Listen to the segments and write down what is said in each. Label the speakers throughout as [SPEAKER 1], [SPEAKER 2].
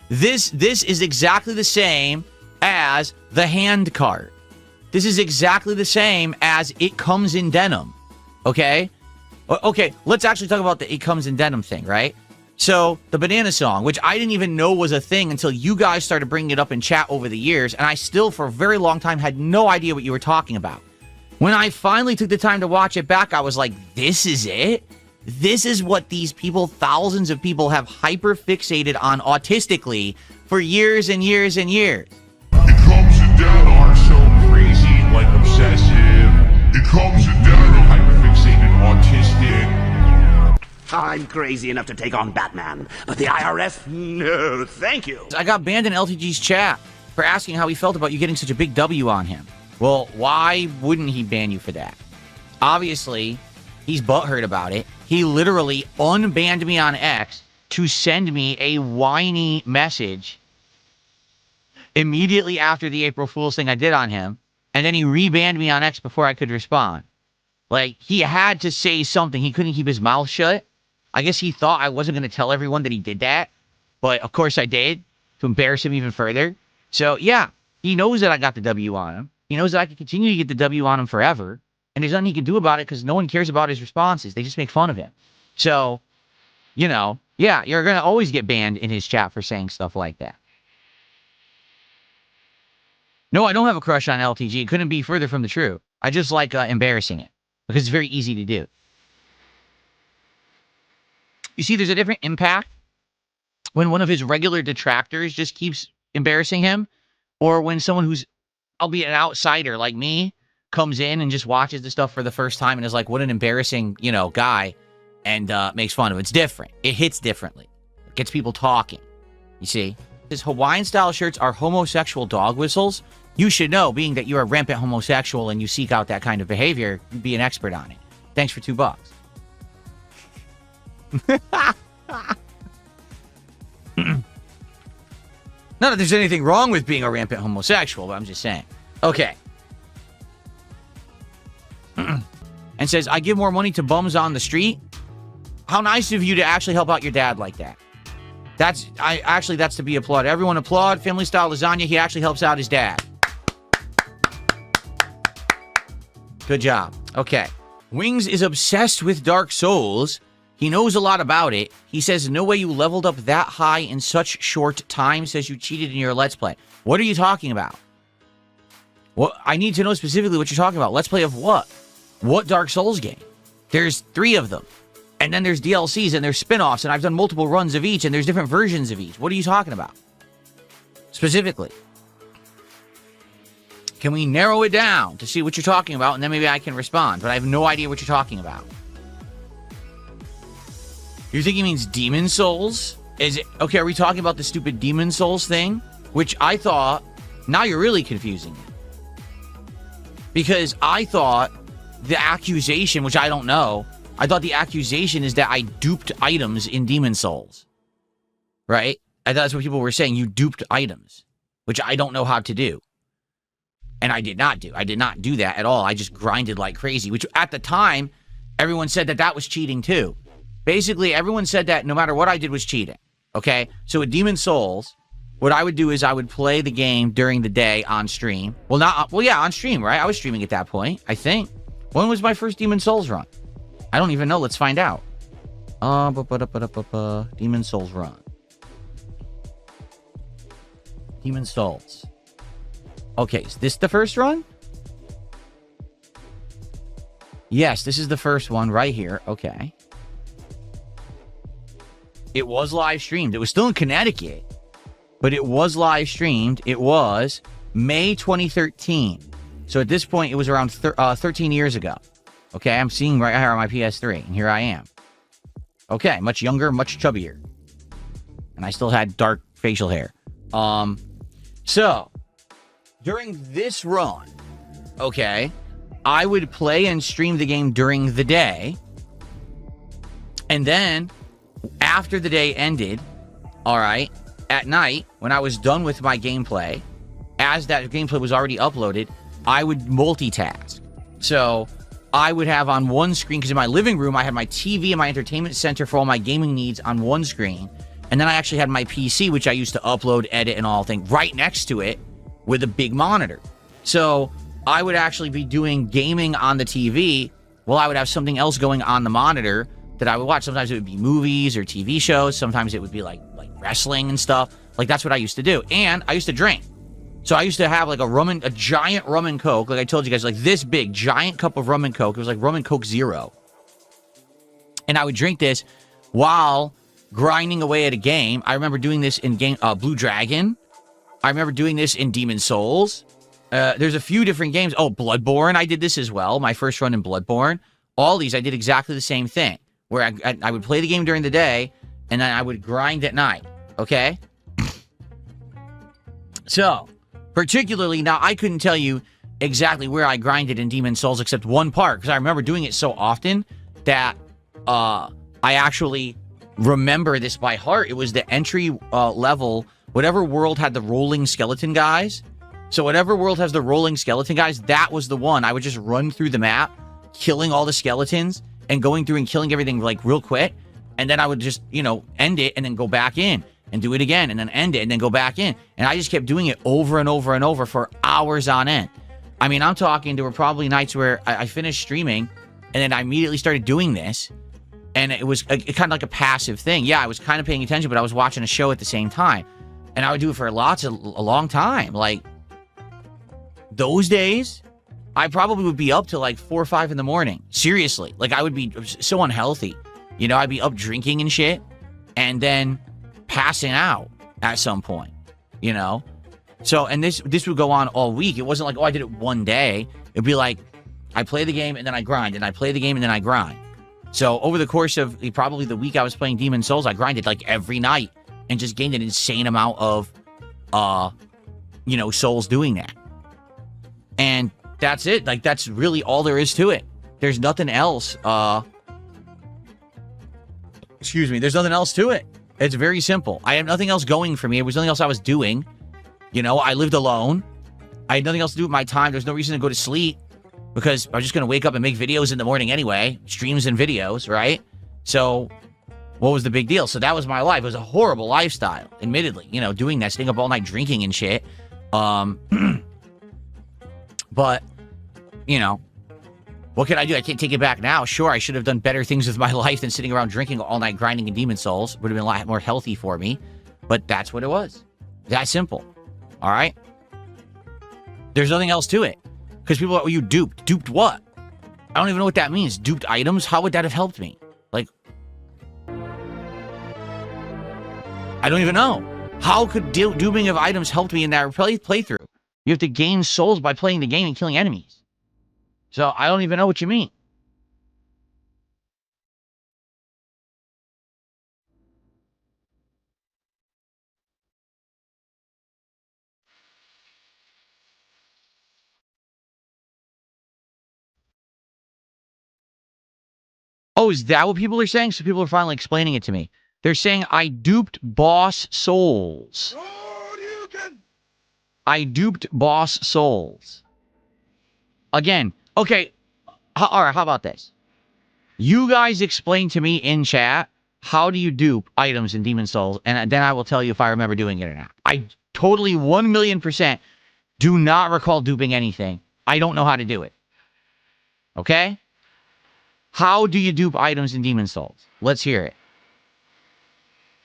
[SPEAKER 1] This is exactly the same as the hand cart. This is exactly the same as it comes in denim. Okay? Okay, let's actually talk about the it comes in denim thing, right? So, the banana song, which I didn't even know was a thing until you guys started bringing it up in chat over the years, and I still, for a very long time, had no idea what you were talking about. When I finally took the time to watch it back, I was like, this is it? This is what these people, thousands of people, have hyper-fixated on autistically for years and years and years.
[SPEAKER 2] It comes in denim are so crazy, like obsessive. It comes in denim hyper-fixated, autistic.
[SPEAKER 3] I'm crazy enough to take on Batman, but the IRS? No, thank you.
[SPEAKER 1] I got banned in LTG's chat for asking how he felt about you getting such a big W on him. Well, why wouldn't he ban you for that? Obviously, he's butthurt about it. He literally unbanned me on X to send me a whiny message immediately after the April Fool's thing I did on him, and then he rebanned me on X before I could respond. Like, he had to say something. He couldn't keep his mouth shut. I guess he thought I wasn't going to tell everyone that he did that, but of course I did, to embarrass him even further. So, yeah, he knows that I got the W on him. He knows that I can continue to get the W on him forever, and there's nothing he can do about it because no one cares about his responses. They just make fun of him. So, you know, yeah, you're going to always get banned in his chat for saying stuff like that. No, I don't have a crush on LTG. It couldn't be further from the truth. I just like embarrassing it because it's very easy to do. You see, there's a different impact when one of his regular detractors just keeps embarrassing him, or when someone who's, albeit an outsider like me, comes in and just watches the stuff for the first time and is like, what an embarrassing, you know, guy, and makes fun of it. It's different. It hits differently. It gets people talking. You see? His Hawaiian-style shirts are homosexual dog whistles. You should know, being that you're a rampant homosexual and you seek out that kind of behavior, you'd be an expert on it. Thanks for $2. Not that there's anything wrong with being a rampant homosexual, but I'm just saying. Okay. And says, I give more money to bums on the street. How nice of you to actually help out your dad like that. That's to be applauded. Everyone applaud Family Style Lasagna. He actually helps out his dad. Good job. Okay. Wings is obsessed with Dark Souls. He knows a lot about it. He says, no way you leveled up that high in such short time. Says you cheated in your Let's Play. What are you talking about? Well, I need to know specifically what you're talking about. Let's Play of what? What Dark Souls game? There's 3 of them. And then there's DLCs and there's spin-offs, and I've done multiple runs of each, and there's different versions of each. What are you talking about? Specifically. Can we narrow it down to see what you're talking about, and then maybe I can respond, but I have no idea what you're talking about. You think he means Demon Souls? Is it okay, are we talking about the stupid Demon Souls thing? Which I thought, now you're really confusing me. Because I thought the accusation, which I don't know, I thought the accusation is that I duped items in Demon Souls. Right? I thought that's what people were saying. You duped items, which I don't know how to do. And I did not do. I did not do that at all. I just grinded like crazy, which at the time, everyone said that that was cheating too. Basically, everyone said that no matter what I did was cheating. Okay? So with Demon Souls, what I would do is I would play the game during the day on stream. Well, yeah, on stream, right? I was streaming at that point, I think. When was my first Demon Souls run? I don't even know. Let's find out. Demon Souls run. Demon Souls. Okay, is this the first run? Yes, this is the first one right here. Okay. It was live streamed. It was still in Connecticut, but it was live streamed. It was May 2013. So at this point, it was around 13 years ago. Okay, I'm seeing right here on my PS3, and here I am. Okay, much younger, much chubbier. And I still had dark facial hair. So, during this run, okay, I would play and stream the game during the day. And then, after the day ended, all right, at night, when I was done with my gameplay, as that gameplay was already uploaded, I would multitask. So, I would have on one screen, because in my living room, I had my TV and my entertainment center for all my gaming needs on one screen. And then I actually had my PC, which I used to upload, edit, and all things, right next to it with a big monitor. So I would actually be doing gaming on the TV while I would have something else going on the monitor that I would watch. Sometimes it would be movies or TV shows. Sometimes it would be like wrestling and stuff. Like, that's what I used to do. And I used to drink. So I used to have like a giant rum and Coke. Like I told you guys, like this big, giant cup of rum and Coke. It was like rum and Coke Zero. And I would drink this while grinding away at a game. I remember doing this in Blue Dragon. I remember doing this in Demon Souls. There's a few different games. Oh, Bloodborne, I did this as well. My first run in Bloodborne. All these, I did exactly the same thing. Where I would play the game during the day, and then I would grind at night. Okay? So, particularly, now I couldn't tell you exactly where I grinded in Demon Souls except one part, because I remember doing it so often that I actually remember this by heart. It was the entry level, whatever world had the rolling skeleton guys. So whatever world has the rolling skeleton guys, that was the one. I would just run through the map, killing all the skeletons, and going through and killing everything like real quick. And then I would just, end it and then go back in and do it again and then end it and then go back in. And I just kept doing it over and over and over for hours on end. I mean, I'm talking, there were probably nights where I finished streaming and then I immediately started doing this. And it was kind of like a passive thing. Yeah, I was kind of paying attention, but I was watching a show at the same time. And I would do it for a long time. Like, those days, I probably would be up till like 4 or 5 in the morning. Seriously. Like, I would be so unhealthy. I'd be up drinking and shit. And then passing out at some point. So, and this would go on all week. It wasn't like, oh, I did it one day. It'd be like, I play the game and then I grind. And I play the game and then I grind. So, over the course of probably the week I was playing Demon Souls, I grinded like every night. And just gained an insane amount of, souls doing that. And that's it. Like, that's really all there is to it. There's nothing else. There's nothing else to it. It's very simple. I have nothing else going for me. There was nothing else I was doing. I lived alone. I had nothing else to do with my time. There's no reason to go to sleep because I was just going to wake up and make videos in the morning anyway. Streams and videos, right? So what was the big deal? So that was my life. It was a horrible lifestyle, admittedly. Doing that, staying up all night drinking and shit. But, what can I do? I can't take it back now. Sure, I should have done better things with my life than sitting around drinking all night, grinding in Demon Souls. Would have been a lot more healthy for me. But that's what it was. That simple. All right? There's nothing else to it. Because people are, you duped. Duped what? I don't even know what that means. Duped items? How would that have helped me? Like, I don't even know. How could duping of items help me in that playthrough? You have to gain souls by playing the game and killing enemies. So, I don't even know what you mean. Oh, is that what people are saying? So people are finally explaining it to me. They're saying I duped boss souls. I duped boss souls. Again, okay. All right, how about this? You guys explain to me in chat, how do you dupe items in Demon Souls? And then I will tell you if I remember doing it or not. I totally 1,000,000% do not recall duping anything. I don't know how to do it. Okay? How do you dupe items in Demon Souls? Let's hear it.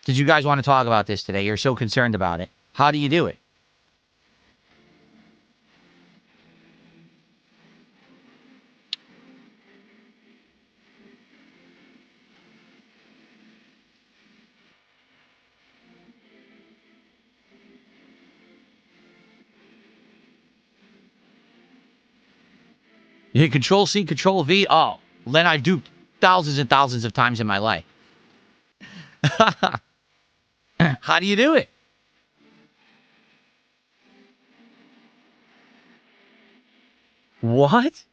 [SPEAKER 1] Did you guys want to talk about this today? You're so concerned about it. How do you do it? You hit Control C, Control V. Oh, then I've duped thousands and thousands of times in my life. How do you do it? What?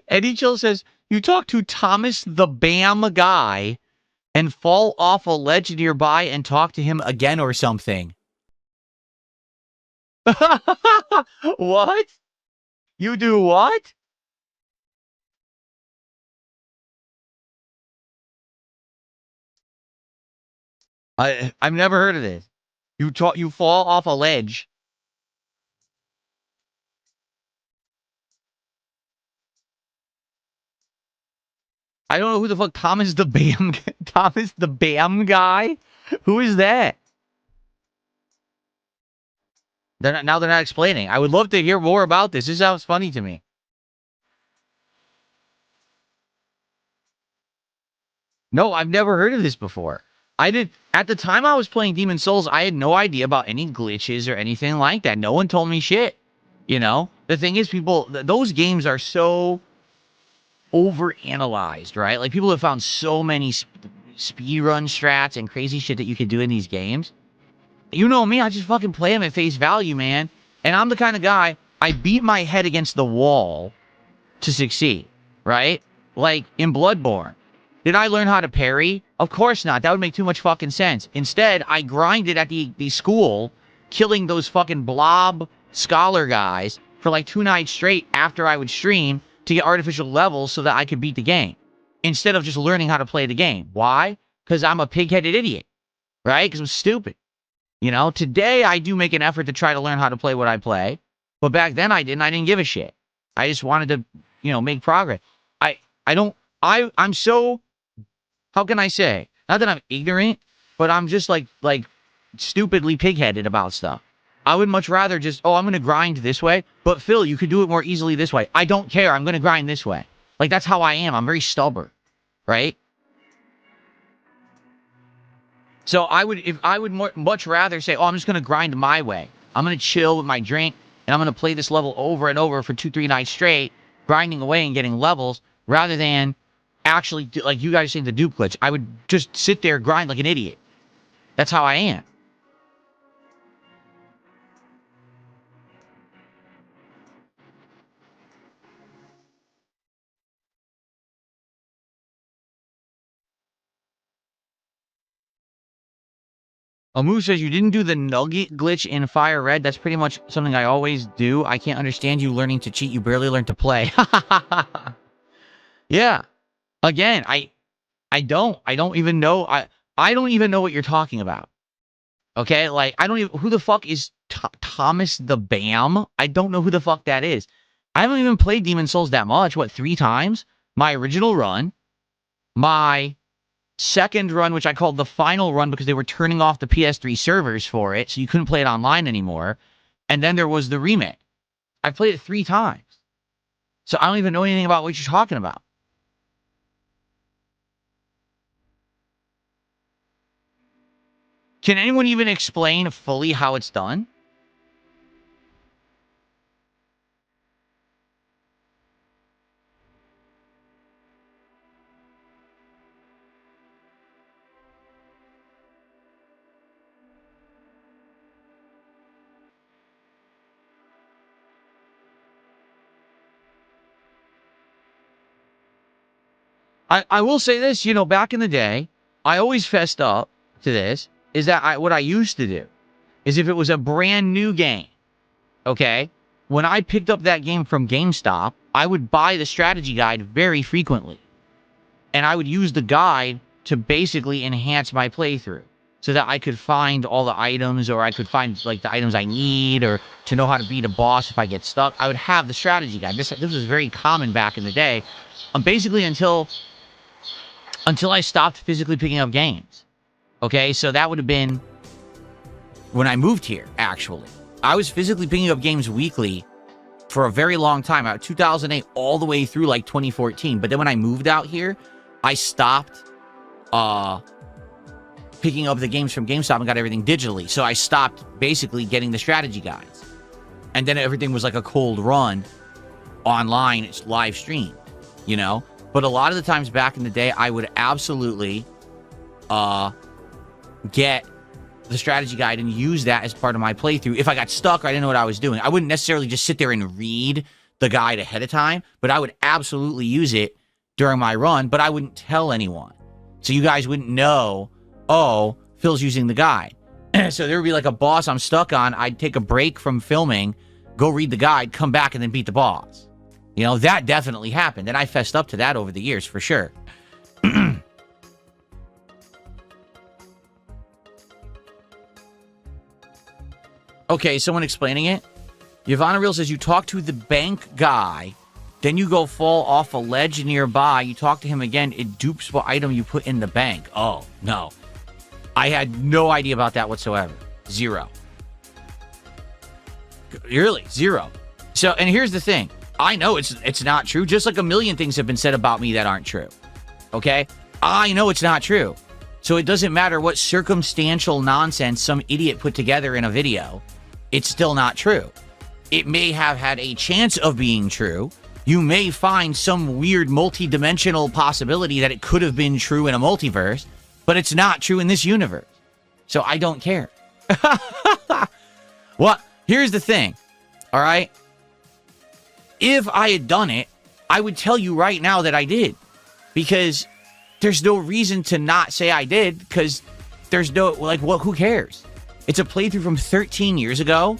[SPEAKER 1] Eddie Chill says, you talk to Thomas the Bam guy and fall off a ledge nearby and talk to him again or something. What? You do what? I've never heard of this. You fall off a ledge. I don't know who the fuck Thomas the Bam Thomas the Bam guy. Who is that? Now they're not explaining. I would love to hear more about this. This sounds funny to me. No, I've never heard of this before. I did at the time I was playing Demon Souls, I had no idea about any glitches or anything like that. No one told me shit. You know? The thing is, those games are so overanalyzed, right? Like, people have found so many speedrun strats and crazy shit that you can do in these games. You know me, I just fucking play them at face value, man. And I'm the kind of guy, I beat my head against the wall to succeed, right? Like, in Bloodborne. Did I learn how to parry? Of course not. That would make too much fucking sense. Instead, I grinded at the school, killing those fucking blob scholar guys for like 2 nights straight after I would stream to get artificial levels so that I could beat the game. Instead of just learning how to play the game. Why? Because I'm a pig-headed idiot. Right? Because I'm stupid. You know, today I do make an effort to try to learn how to play what I play. But back then I didn't. I didn't give a shit. I just wanted to, you know, make progress. I'm so, how can I say? Not that I'm ignorant, but I'm just like stupidly pig-headed about stuff. I would much rather just, I'm going to grind this way. But Phil, you could do it more easily this way. I don't care. I'm going to grind this way. Like, that's how I am. I'm very stubborn. Right? So I would much rather say, I'm just going to grind my way. I'm going to chill with my drink, and I'm going to play this level over and over for 2-3 nights straight, grinding away and getting levels, rather than actually, like you guys saying, the dupe glitch. I would just sit there, grind like an idiot. That's how I am. Amu says, you didn't do the nugget glitch in Fire Red. That's pretty much something I always do. I can't understand you learning to cheat. You barely learned to play. Yeah. Again, I don't even know. I don't even know what you're talking about. Okay? Like, I don't even, who the fuck is Thomas the Bam? I don't know who the fuck that is. I haven't even played Demon Souls that much. What, 3 times? My original run. My second run, which I called the final run because they were turning off the PS3 servers for it, so you couldn't play it online anymore. And then there was the remake. I played it 3 times. So I don't even know anything about what you're talking about. Can anyone even explain fully how it's done? I will say this, you know, back in the day, I always fessed up to this, is that what I used to do is if it was a brand new game, okay, when I picked up that game from GameStop, I would buy the strategy guide very frequently. And I would use the guide to basically enhance my playthrough so that I could find all the items, or I could find like the items I need, or to know how to beat a boss if I get stuck. I would have the strategy guide. This was very common back in the day. Basically until I stopped physically picking up games. Okay, so that would have been when I moved here, actually. I was physically picking up games weekly for a very long time, out of 2008 all the way through like 2014. But then when I moved out here, I stopped picking up the games from GameStop and got everything digitally. So I stopped basically getting the strategy guides. And then everything was like a cold run online. It's live stream, you know? But a lot of the times back in the day, I would absolutely get the strategy guide and use that as part of my playthrough. If I got stuck or I didn't know what I was doing, I wouldn't necessarily just sit there and read the guide ahead of time, but I would absolutely use it during my run, but I wouldn't tell anyone. So you guys wouldn't know, oh, Phil's using the guide. So there would be like a boss I'm stuck on. I'd take a break from filming, go read the guide, come back, and then beat the boss. You know, that definitely happened. And I fessed up to that over the years, for sure. Okay, someone explaining it. Yvonne Real says you talk to the bank guy, then you go fall off a ledge nearby. You talk to him again. It dupes what item you put in the bank. Oh, no. I had no idea about that whatsoever. Zero. Really, zero. So, and here's the thing. I know it's not true, just like a million things have been said about me that aren't true. Okay? I know it's not true. So it doesn't matter what circumstantial nonsense some idiot put together in a video. It's still not true. It may have had a chance of being true. You may find some weird multi-dimensional possibility that it could have been true in a multiverse, but it's not true in this universe. So I don't care. Well, here's the thing. All right? If I had done it, I would tell you right now that I did. Because there's no reason to not say I did, because there's no, like, well, who cares? It's a playthrough from 13 years ago.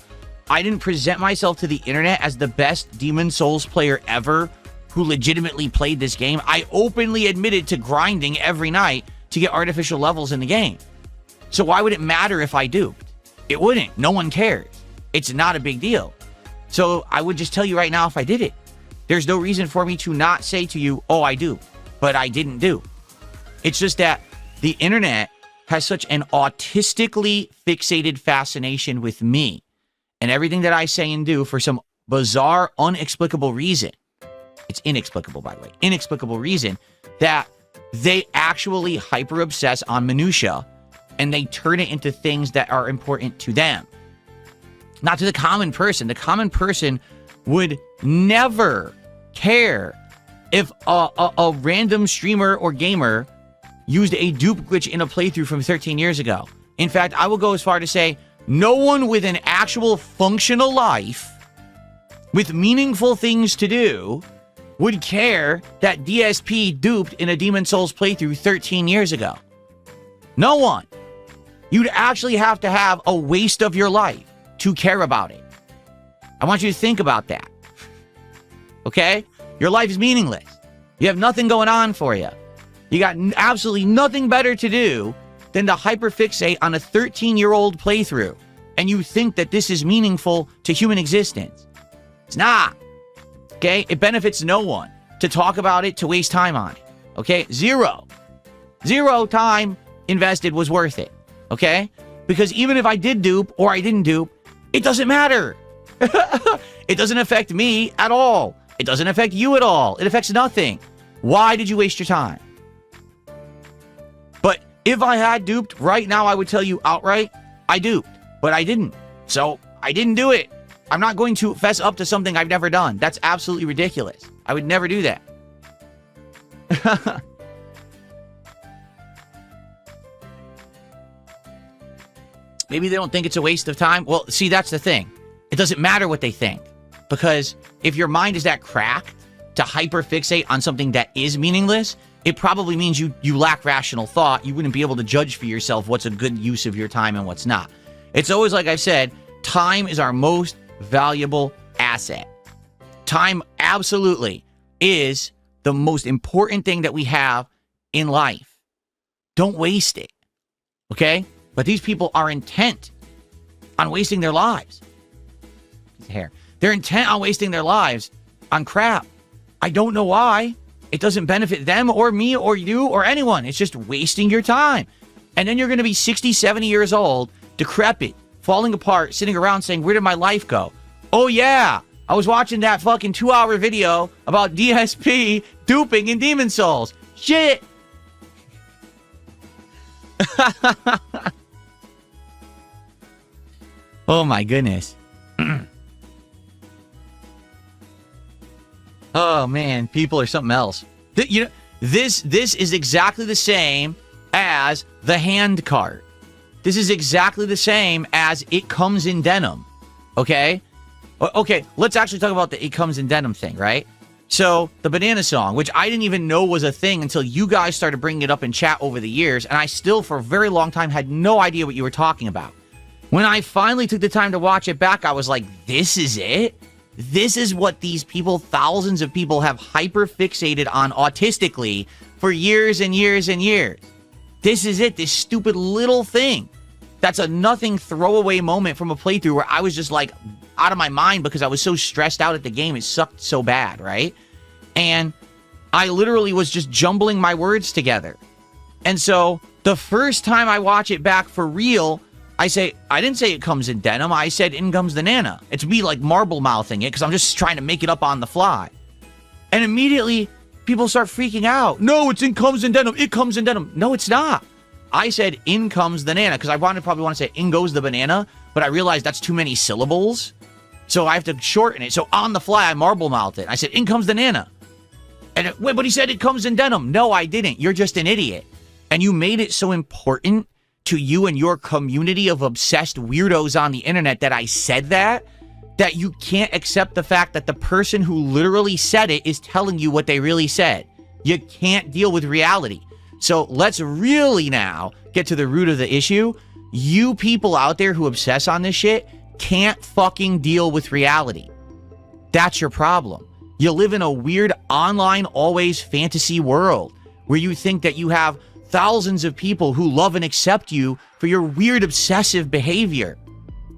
[SPEAKER 1] I didn't present myself to the internet as the best Demon Souls player ever who legitimately played this game. I openly admitted to grinding every night to get artificial levels in the game. So why would it matter if I duped? It wouldn't. No one cares. It's not a big deal. So I would just tell you right now if I did it. There's no reason for me to not say to you, oh, I do, but I didn't do. It's just that the internet has such an autistically fixated fascination with me and everything that I say and do for some bizarre, inexplicable reason. It's inexplicable, by the way. Inexplicable reason that they actually hyper obsess on minutia and they turn it into things that are important to them. Not to the common person. The common person would never care if a random streamer or gamer used a dupe glitch in a playthrough from 13 years ago. In fact, I will go as far to say no one with an actual functional life with meaningful things to do would care that DSP duped in a Demon Souls playthrough 13 years ago. No one. You'd actually have to have a waste of your life to care about it. I want you to think about that. Okay? Your life is meaningless. You have nothing going on for you. You got absolutely nothing better to do than to hyperfixate on a 13-year-old playthrough. And you think that this is meaningful to human existence. It's not. Okay? It benefits no one to talk about it, to waste time on it. Okay? Zero time invested was worth it. Okay? Because even if I did dupe or I didn't dupe, it doesn't matter. It doesn't affect me at all. It doesn't affect you at all. It affects nothing. Why did you waste your time? But if I had duped, right now I would tell you outright, I duped. But I didn't. So I didn't do it. I'm not going to fess up to something I've never done. That's absolutely ridiculous. I would never do that. Maybe they don't think it's a waste of time. Well, see, that's the thing. It doesn't matter what they think. Because if your mind is that cracked to hyperfixate on something that is meaningless, it probably means you lack rational thought. You wouldn't be able to judge for yourself what's a good use of your time and what's not. It's always like I've said, time is our most valuable asset. Time absolutely is the most important thing that we have in life. Don't waste it. Okay? But these people are intent on wasting their lives. They're intent on wasting their lives on crap. I don't know why. It doesn't benefit them or me or you or anyone. It's just wasting your time. And then you're going to be 60, 70 years old, decrepit, falling apart, sitting around saying, where did my life go? Oh, yeah. I was watching that fucking 2-hour video about DSP duping in Demon Souls. Shit. Oh, my goodness. Oh, man. People are something else. You know, this is exactly the same as the hand cart. This is exactly the same as it comes in denim. Okay? Okay, let's actually talk about the it comes in denim thing, right? So, the banana song, which I didn't even know was a thing until you guys started bringing it up in chat over the years, and I still, for a very long time, had no idea what you were talking about. When I finally took the time to watch it back, I was like, this is it? This is what these people, thousands of people, have hyper-fixated on autistically for years and years and years. This is it, this stupid little thing That's a nothing throwaway moment from a playthrough where I was just like out of my mind because I was so stressed out at the game. It sucked so bad, right? And I literally was just jumbling my words together. And so the first time I watch it back for real, I didn't say it comes in denim. I said in comes the Nana. It's me like marble mouthing it because I'm just trying to make it up on the fly. And immediately people start freaking out. No, it's in comes in denim. It comes in denim. No, it's not. I said in comes the Nana because I probably want to say in goes the banana, but I realized that's too many syllables. So I have to shorten it. So on the fly, I marble mouthed it. I said in comes the Nana. And wait, but he said it comes in denim. No, I didn't. You're just an idiot. And you made it so important to you and your community of obsessed weirdos on the internet that I said that you can't accept the fact that the person who literally said it is telling you what they really said. You can't deal with reality. So let's really now get to the root of the issue. You people out there who obsess on this shit can't fucking deal with reality. That's your problem. You live in a weird online always fantasy world where you think that you have thousands of people who love and accept you for your weird obsessive behavior.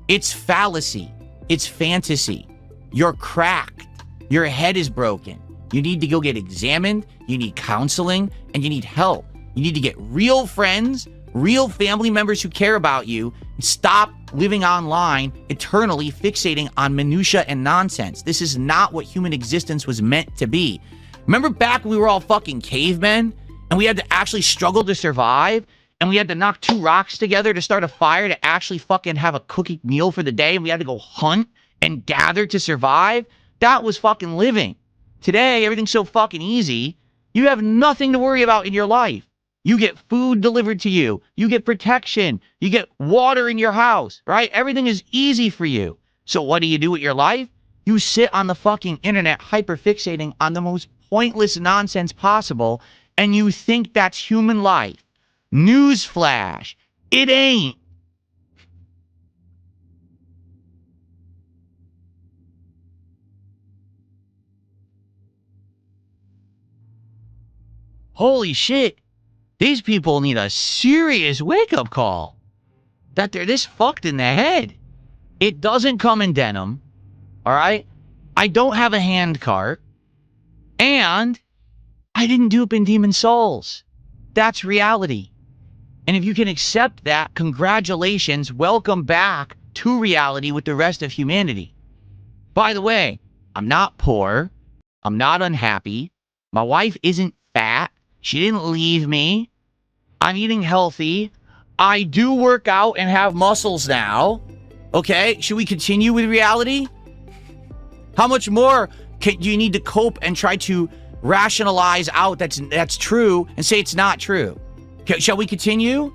[SPEAKER 1] It's fallacy. It's fantasy. You're cracked. Your head is broken. You need to go get examined. You need counseling and you need help. You need to get real friends, real family members who care about you, and stop living online, eternally fixating on minutia and nonsense. This is not what human existence was meant to be. Remember back when we were all fucking cavemen and we had to actually struggle to survive and we had to knock 2 rocks together to start a fire to actually fucking have a cooking meal for the day and we had to go hunt and gather to survive? That was fucking living. Today, everything's so fucking easy. You have nothing to worry about in your life. You get food delivered to you. You get protection. You get water in your house, right? Everything is easy for you. So what do you do with your life? You sit on the fucking internet hyperfixating on the most pointless nonsense possible, and you think that's human life. Newsflash. It ain't. Holy shit. These people need a serious wake-up call. That they're this fucked in the head. It doesn't come in denim. Alright? I don't have a hand cart. And I didn't dupe in Demon Souls. That's reality. And if you can accept that, congratulations. Welcome back to reality with the rest of humanity. By the way, I'm not poor. I'm not unhappy. My wife isn't fat. She didn't leave me. I'm eating healthy. I do work out and have muscles now. Okay, should we continue with reality? How much more do you need to cope and try to rationalize out that's true and say it's not true? Okay, shall we continue?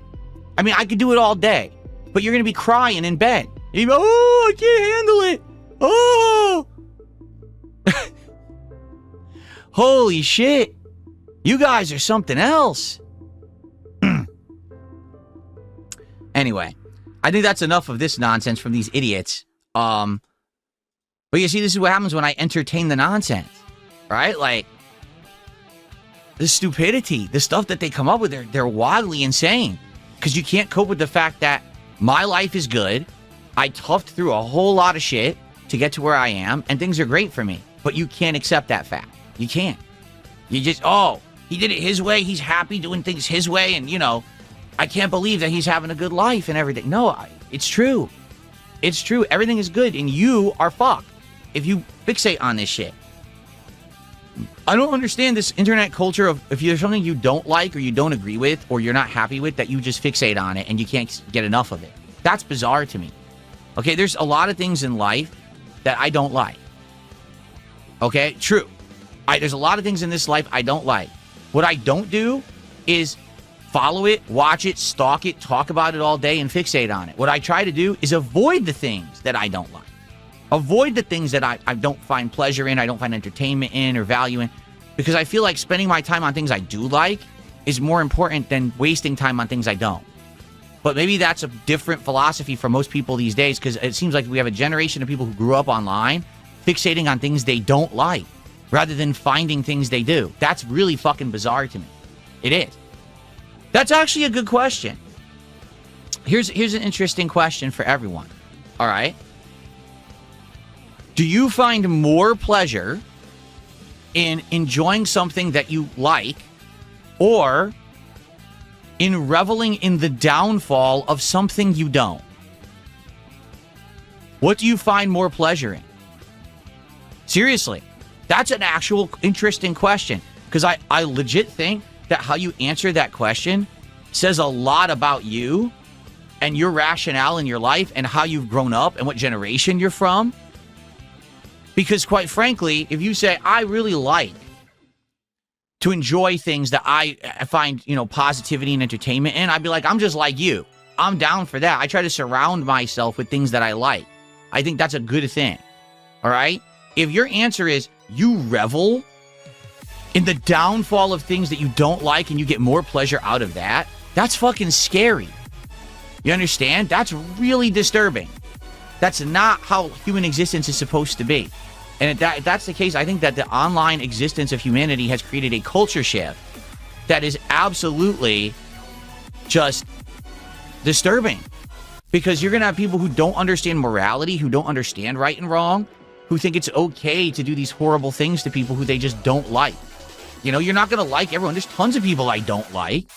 [SPEAKER 1] I mean, I could do it all day, but you're going to be crying in bed. You go, oh, I can't handle it. Oh. Holy shit. You guys are something else. Anyway, I think that's enough of this nonsense from these idiots. But you see, this is what happens when I entertain the nonsense, right? Like, the stupidity, the stuff that they come up with, they're wildly insane. Because you can't cope with the fact that my life is good. I toughed through a whole lot of shit to get to where I am, and things are great for me. But you can't accept that fact. You can't. You just, oh, he did it his way. He's happy doing things his way, and, you know, I can't believe that he's having a good life and everything. No, it's true. It's true. Everything is good, and you are fucked if you fixate on this shit. I don't understand this internet culture of if there's something you don't like or you don't agree with or you're not happy with, that you just fixate on it and you can't get enough of it. That's bizarre to me. Okay, there's a lot of things in life that I don't like. Okay, true. There's a lot of things in this life I don't like. What I don't do is follow it, watch it, stalk it, talk about it all day, and fixate on it. What I try to do is avoid the things that I don't like. Avoid the things that I don't find pleasure in, I don't find entertainment in or value in, because I feel like spending my time on things I do like is more important than wasting time on things I don't. But maybe that's a different philosophy for most people these days, because it seems like we have a generation of people who grew up online fixating on things they don't like rather than finding things they do. That's really fucking bizarre to me. It is. That's actually a good question. Here's an interesting question for everyone. All right. Do you find more pleasure in enjoying something that you like, or in reveling in the downfall of something you don't? What do you find more pleasure in? Seriously, that's an actual interesting question, because I legit think that how you answer that question says a lot about you and your rationale in your life and how you've grown up and what generation you're from. Because quite frankly, if you say, I really like to enjoy things that I find, positivity and entertainment in, I'd be like, I'm just like you. I'm down for that. I try to surround myself with things that I like. I think that's a good thing. All right? If your answer is you revel in the downfall of things that you don't like and you get more pleasure out of that, that's fucking scary. You understand? That's really disturbing. That's not how human existence is supposed to be. And if that's the case, I think that the online existence of humanity has created a culture shift that is absolutely just disturbing. Because you're going to have people who don't understand morality, who don't understand right and wrong, who think it's okay to do these horrible things to people who they just don't like. You're not going to like everyone. There's tons of people I don't like.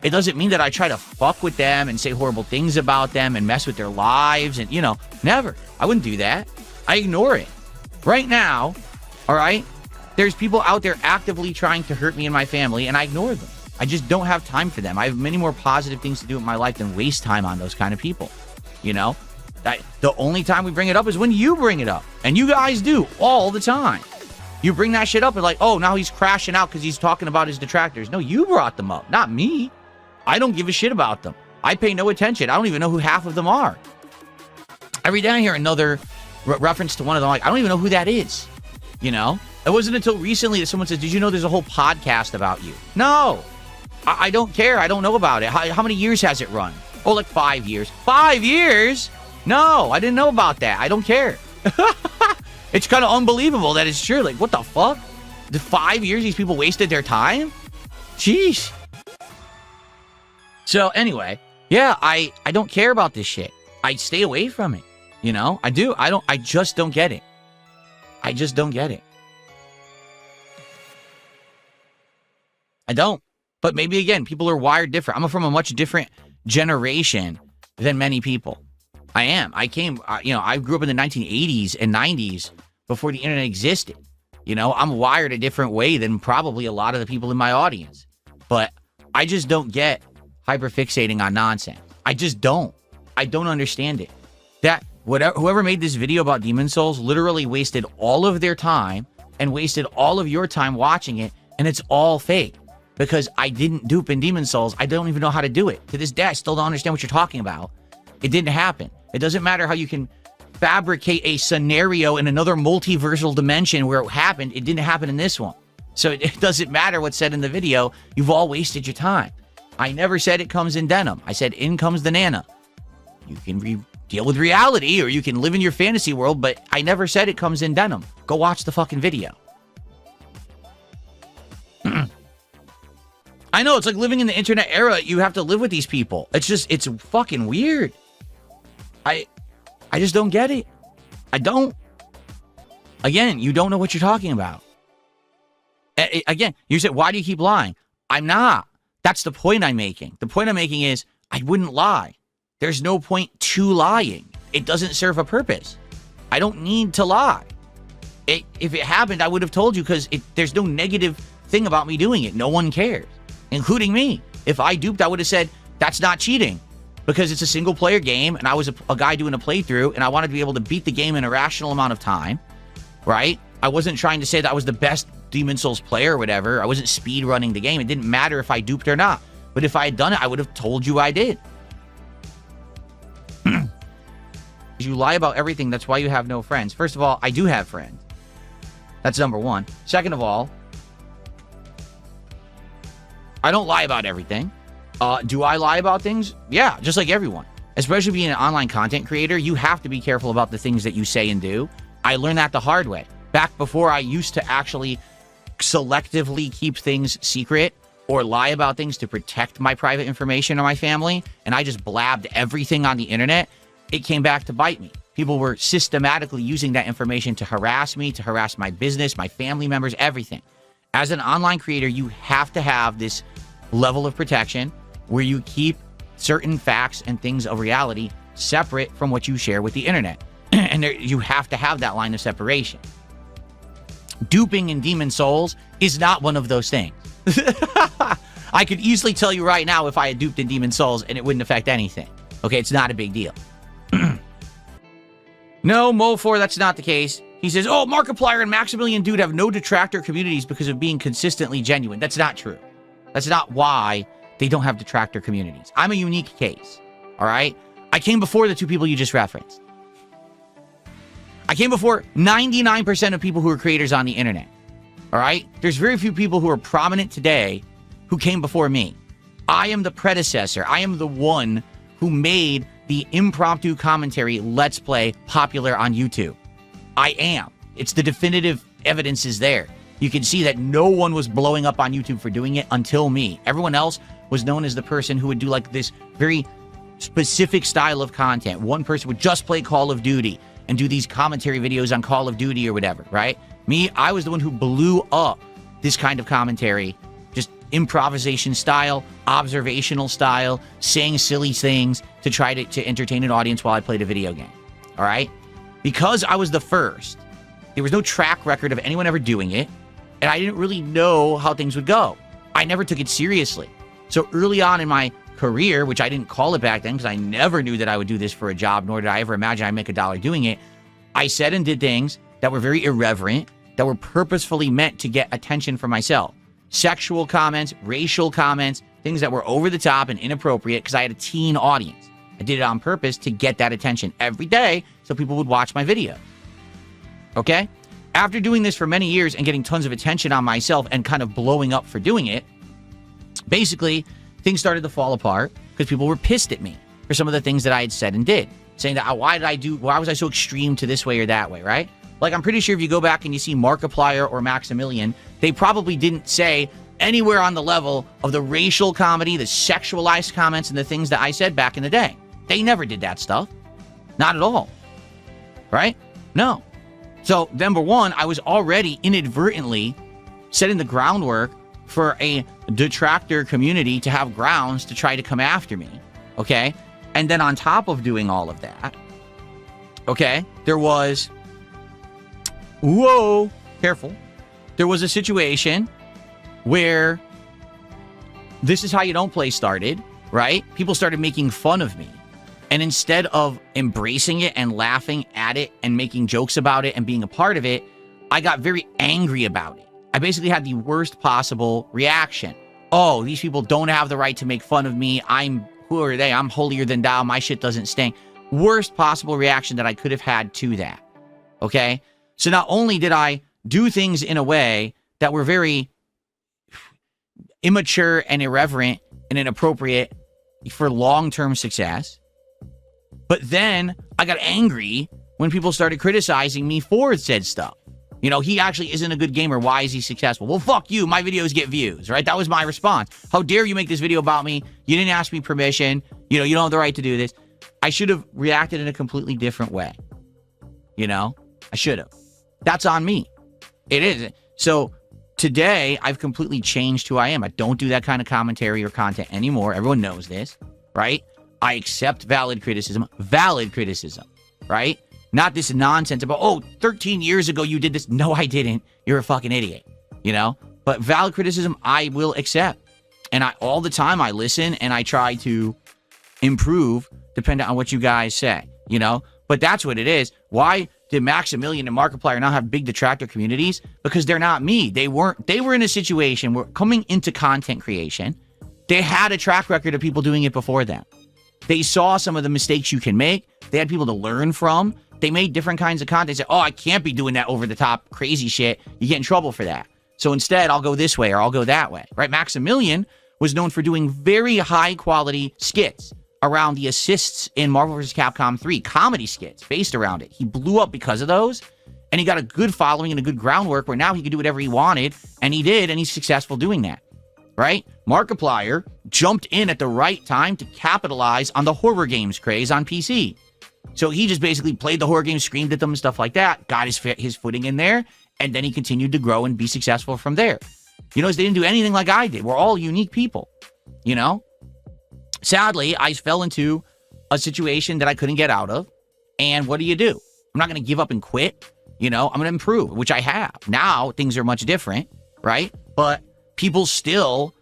[SPEAKER 1] It doesn't mean that I try to fuck with them and say horrible things about them and mess with their lives and, never. I wouldn't do that. I ignore it. Right now, all right, there's people out there actively trying to hurt me and my family, and I ignore them. I just don't have time for them. I have many more positive things to do in my life than waste time on those kind of people. The only time we bring it up is when you bring it up. And you guys do all the time. You bring that shit up and like, oh, now he's crashing out because he's talking about his detractors. No, you brought them up, not me. I don't give a shit about them. I pay no attention. I don't even know who half of them are. Every day I hear another reference to one of them, like, I don't even know who that is. It wasn't until recently that someone said, did you know there's a whole podcast about you? No, I don't care. I don't know about it. How many years has it run? Oh, like 5 years. 5 years? No, I didn't know about that. I don't care. It's kind of unbelievable that it's true. Like, what the fuck? The 5 years these people wasted their time? Jeez. So anyway, yeah, I don't care about this shit. I stay away from it. I do. I just don't get it. I just don't get it. I don't. But maybe again, people are wired different. I'm from a much different generation than many people. I am. I grew up in the 1980s and 90s before the internet existed. I'm wired a different way than probably a lot of the people in my audience. But I just don't get hyperfixating on nonsense. I just don't. I don't understand it. Whoever made this video about Demon Souls literally wasted all of their time and wasted all of your time watching it, and it's all fake. Because I didn't dupe in Demon Souls. I don't even know how to do it. To this day, I still don't understand what you're talking about. It didn't happen. It doesn't matter how you can fabricate a scenario in another multiversal dimension where it happened. It didn't happen in this one. So it doesn't matter what's said in the video. You've all wasted your time. I never said it comes in Denim. I said in comes the Nana. You can deal with reality or you can live in your fantasy world, but I never said it comes in Denim. Go watch the fucking video. I know, it's like living in the internet era. You have to live with these people. It's fucking weird. I just don't get it. I don't. Again, you don't know what you're talking about. Again, you said, why do you keep lying? I'm not. That's the point I'm making. The point I'm making is I wouldn't lie. There's no point to lying. It doesn't serve a purpose. I don't need to lie. If it happened, I would have told you because there's no negative thing about me doing it. No one cares, including me. If I duped, I would have said, that's not cheating because it's a single player game and I was a guy doing a playthrough and I wanted to be able to beat the game in a rational amount of time, right? I wasn't trying to say that I was the best Demon Souls player or whatever. I wasn't speed running the game. It didn't matter if I duped or not. But if I had done it, I would have told you I did. You lie about everything. That's why you have no friends. First of all, I do have friends. That's number one. Second of all, I don't lie about everything. Do I lie about things? Yeah, just like everyone. Especially being an online content creator, you have to be careful about the things that you say and do. I learned that the hard way. Back before I used to actually selectively keep things secret, or lie about things to protect my private information or my family, and I just blabbed everything on the internet, it came back to bite me. People were systematically using that information to harass me, to harass my business, my family members, everything. As an online creator, you have to have this level of protection where you keep certain facts and things of reality separate from what you share with the internet. And you have to have that line of separation. Duping in Demon Souls is not one of those things. I could easily tell you right now if I had duped in Demon Souls and it wouldn't affect anything. Okay, it's not a big deal. No, Mo4, that's not the case. He says, oh, Markiplier and Maximilian Dude have no detractor communities because of being consistently genuine. That's not true. That's not why they don't have detractor communities. I'm a unique case, all right? I came before the two people you just referenced. I came before 99% of people who are creators on the internet, all right? There's very few people who are prominent today who came before me. I am the predecessor. I am the one who made the impromptu commentary Let's Play popular on YouTube. I am. It's the definitive evidence is there. You can see that no one was blowing up on YouTube for doing it until me. Everyone else was known as the person who would do like this very specific style of content. One person would just play Call of Duty and do these commentary videos on Call of Duty or whatever, right? Me, I was the one who blew up this kind of commentary. Just improvisation style, observational style, saying silly things to try to entertain an audience while I played a video game, all right? Because I was the first, there was no track record of anyone ever doing it, and I didn't really know how things would go. I never took it seriously. So early on in my career, which I didn't call it back then because I never knew that I would do this for a job, nor did I ever imagine I'd make $1 doing it, I said and did things that were very irreverent, that were purposefully meant to get attention for myself. Sexual comments, racial comments, things that were over the top and inappropriate because I had a teen audience. I did it on purpose to get that attention every day so people would watch my video. Okay? After doing this for many years and getting tons of attention on myself and kind of blowing up for doing it, basically, things started to fall apart because people were pissed at me for some of the things that I had said and did. Saying that, why was I so extreme to this way or that way, right? Like, I'm pretty sure if you go back and you see Markiplier or Maximilian, they probably didn't say anywhere on the level of the racial comedy, the sexualized comments, and the things that I said back in the day. They never did that stuff. Not at all. Right? No. So, number one, I was already inadvertently setting the groundwork for a detractor community to have grounds to try to come after me. Okay? And then on top of doing all of that, okay, there was... Whoa! Careful. There was a situation where This Is How You Don't Play started, right? People started making fun of me. And instead of embracing it and laughing at it and making jokes about it and being a part of it, I got very angry about it. I basically had the worst possible reaction. Oh, these people don't have the right to make fun of me. Who are they? I'm holier than thou. My shit doesn't stink. Worst possible reaction that I could have had to that. Okay? So not only did I do things in a way that were very immature and irreverent and inappropriate for long-term success, but then I got angry when people started criticizing me for said stuff. You know, he actually isn't a good gamer. Why is he successful? Well, fuck you. My videos get views, right? That was my response. How dare you make this video about me? You didn't ask me permission. You know, you don't have the right to do this. I should have reacted in a completely different way. You know, I should have. That's on me. It isn't. So today, I've completely changed who I am. I don't do that kind of commentary or content anymore. Everyone knows this, right? I accept valid criticism, right? Not this nonsense about, oh, 13 years ago you did this. No, I didn't. You're a fucking idiot, you know? But valid criticism, I will accept. And all the time I listen and I try to improve depending on what you guys say, you know? But that's what it is. Why did Maximilian and Markiplier not have big detractor communities? Because they're not me. They were in a situation where coming into content creation, they had a track record of people doing it before them. They saw some of the mistakes you can make. They had people to learn from. They made different kinds of content. They said, oh, I can't be doing that over-the-top crazy shit. You get in trouble for that. So instead, I'll go this way or I'll go that way, right? Maximilian was known for doing very high-quality skits around the assists in Marvel vs. Capcom 3, comedy skits based around it. He blew up because of those, and he got a good following and a good groundwork where now he could do whatever he wanted, and he did, and he's successful doing that. right? Markiplier jumped in at the right time to capitalize on the horror games craze on PC. So he just basically played the horror games, screamed at them and stuff like that, got his footing in there, and then he continued to grow and be successful from there. You know, they didn't do anything like I did. We're all unique people, you know? Sadly, I fell into a situation that I couldn't get out of. And what do? I'm not going to give up and quit. You know, I'm going to improve, which I have. Now, things are much different, right? But people still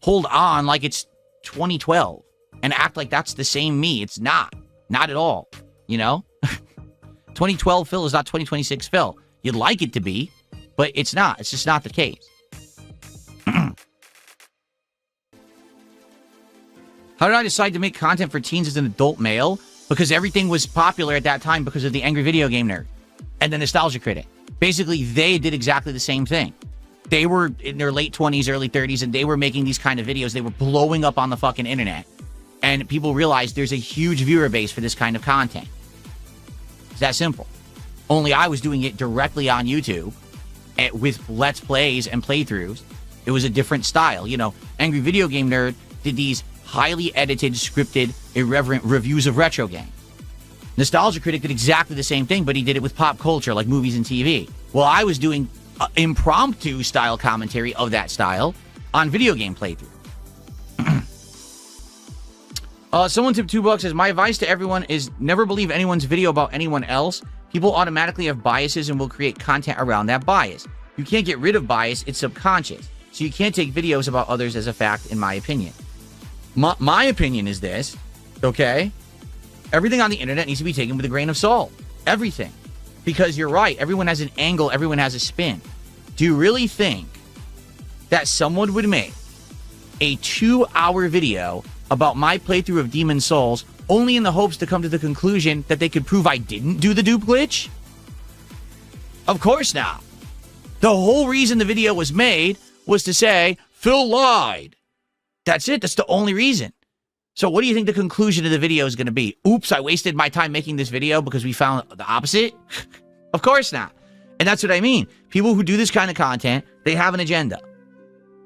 [SPEAKER 1] hold on like it's 2012 and act like that's the same me. It's not. Not at all. You know? 2012 Phil is not 2026 Phil. You'd like it to be, but it's not. It's just not the case. How did I decide to make content for teens as an adult male? Because everything was popular at that time because of the Angry Video Game Nerd and the Nostalgia Critic. Basically, they did exactly the same thing. They were in their late 20s, early 30s, and they were making these kind of videos. They were blowing up on the fucking internet. And people realized there's a huge viewer base for this kind of content. It's that simple. Only I was doing it directly on YouTube with Let's Plays and playthroughs. It was a different style. You know, Angry Video Game Nerd did these highly edited, scripted, irreverent reviews of retro games. Nostalgia Critic did exactly the same thing, but he did it with pop culture, like movies and TV. Well, I was doing impromptu style commentary of that style on video game playthrough. Someone tipped $2 says, my advice to everyone is never believe anyone's video about anyone else. People automatically have biases and will create content around that bias. You can't get rid of bias, it's subconscious. So you can't take videos about others as a fact, in my opinion. My opinion is this, okay? Everything on the internet needs to be taken with a grain of salt. Everything. Because you're right, everyone has an angle, everyone has a spin. Do you really think that someone would make a 2-hour video about my playthrough of Demon's Souls only in the hopes to come to the conclusion that they could prove I didn't do the dupe glitch? Of course not. The whole reason the video was made was to say, Phil lied. That's it. That's the only reason. So what do you think the conclusion of the video is going to be? Oops, I wasted my time making this video because we found the opposite? Of course not. And that's what I mean. People who do this kind of content, they have an agenda.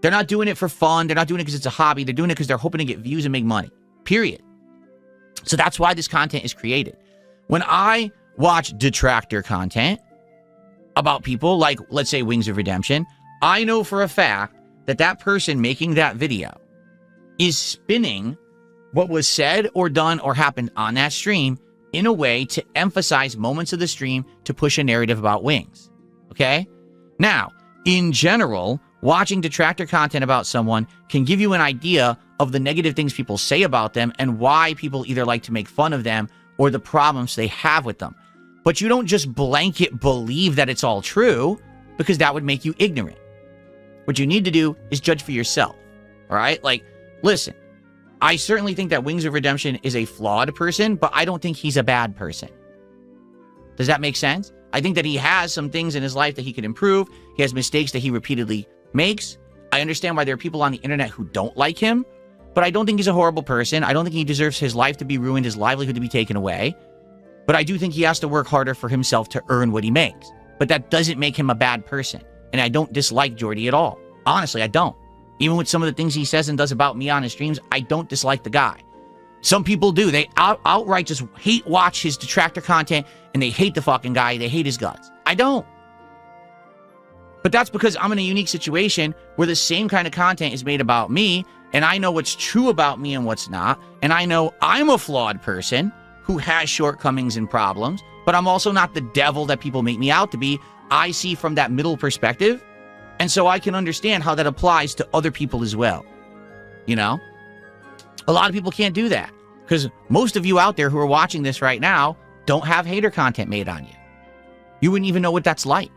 [SPEAKER 1] They're not doing it for fun. They're not doing it because it's a hobby. They're doing it because they're hoping to get views and make money. Period. So that's why this content is created. When I watch detractor content about people like, let's say, Wings of Redemption, I know for a fact that that person making that video is spinning what was said or done or happened on that stream in a way to emphasize moments of the stream to push a narrative about Wings. Okay? Now, in general, watching detractor content about someone can give you an idea of the negative things people say about them and why people either like to make fun of them or the problems they have with them. But you don't just blanket believe that it's all true, because that would make you ignorant. What you need to do is judge for yourself. All right? Like, listen, I certainly think that Wings of Redemption is a flawed person, but I don't think he's a bad person. Does that make sense? I think that he has some things in his life that he could improve. He has mistakes that he repeatedly makes. I understand why there are people on the internet who don't like him, but I don't think he's a horrible person. I don't think he deserves his life to be ruined, his livelihood to be taken away. But I do think he has to work harder for himself to earn what he makes. But that doesn't make him a bad person. And I don't dislike Jordy at all. Honestly, I don't. Even with some of the things he says and does about me on his streams, I don't dislike the guy. Some people do. They outright just hate watch his detractor content, and they hate the fucking guy. They hate his guts. I don't. But that's because I'm in a unique situation where the same kind of content is made about me, and I know what's true about me and what's not, and I know I'm a flawed person who has shortcomings and problems, but I'm also not the devil that people make me out to be. I see from that middle perspective, and so I can understand how that applies to other people as well. You know? A lot of people can't do that, because most of you out there who are watching this right now don't have hater content made on you. You wouldn't even know what that's like.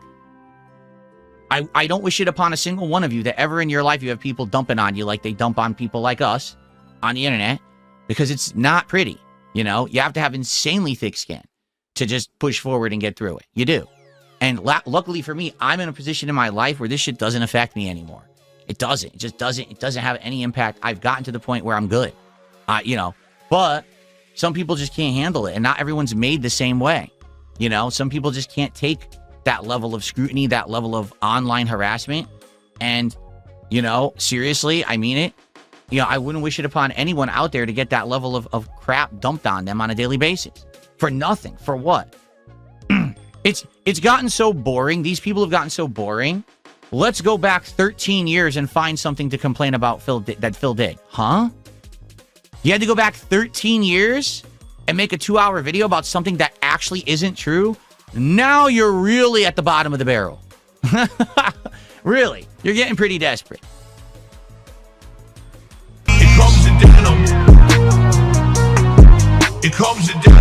[SPEAKER 1] I don't wish it upon a single one of you that ever in your life you have people dumping on you like they dump on people like us on the internet, because it's not pretty. You know, you have to have insanely thick skin to just push forward and get through it. You do. And luckily for me, I'm in a position in my life where this shit doesn't affect me anymore. It doesn't. It just doesn't. It doesn't have any impact. I've gotten to the point where I'm good. You know, but some people just can't handle it. And not everyone's made the same way. You know, some people just can't take that level of scrutiny, that level of online harassment. And You know, seriously, I mean it. You know, I wouldn't wish it upon anyone out there to get that level of crap dumped on them on a daily basis. For nothing. For what? It's gotten so boring. These people have gotten so boring. Let's go back 13 years and find something to complain about that Phil did. Huh? You had to go back 13 years and make a 2-hour video about something that actually isn't true? Now you're really at the bottom of the barrel. Really. You're getting pretty desperate.
[SPEAKER 2] It comes in denim. It comes in denim.